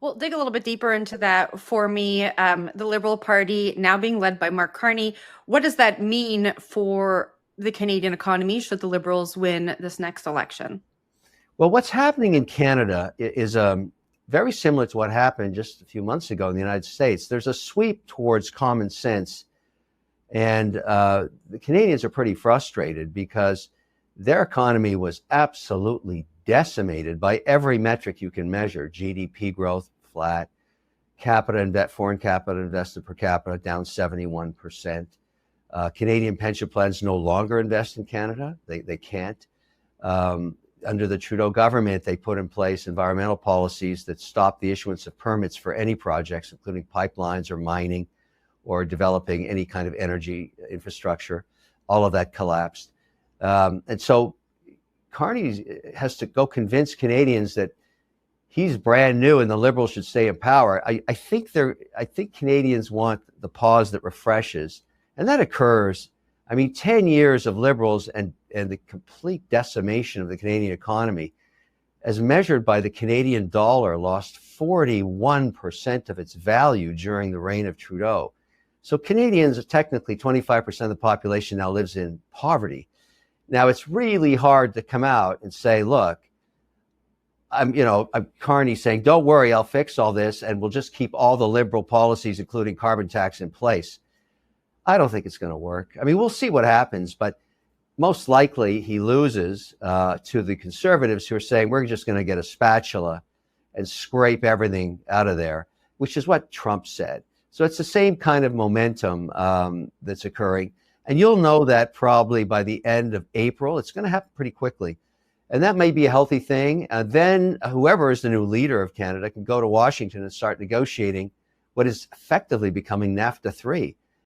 Well, dig a little bit deeper into that for me. The Liberal Party now being led by Mark Carney. What does that mean for the Canadian economy should the Liberals win this next election? Well, what's happening in Canada is very similar to what happened just a few months ago in the United States. There's a sweep towards common sense, and the Canadians are pretty frustrated because their economy was absolutely decimated by every metric you can measure. GDP growth flat, foreign capital invested per capita down 71%. Canadian pension plans no longer invest in Canada. They can't. Under the Trudeau government, they put in place environmental policies that stop the issuance of permits for any projects, including pipelines or mining or developing any kind of energy infrastructure. All of that collapsed. And so Carney has to go convince Canadians that he's brand new and the Liberals should stay in power. I think Canadians want the pause that refreshes, and that occurs. I mean, 10 years of Liberals and the complete decimation of the Canadian economy, as measured by the Canadian dollar, lost 41% of its value during the reign of Trudeau. So Canadians, technically 25% of the population now lives in poverty. Now, it's really hard to come out and say, look, I'm Carney saying, don't worry, I'll fix all this and we'll just keep all the Liberal policies, including carbon tax, in place. I don't think it's going to work. I mean, we'll see what happens, but most likely he loses to the Conservatives who are saying, we're just going to get a spatula and scrape everything out of there, which is what Trump said. So it's the same kind of momentum that's occurring. And you'll know that probably by the end of April. It's going to happen pretty quickly. And that may be a healthy thing. Then whoever is the new leader of Canada can go to Washington and start negotiating what is effectively becoming NAFTA 3.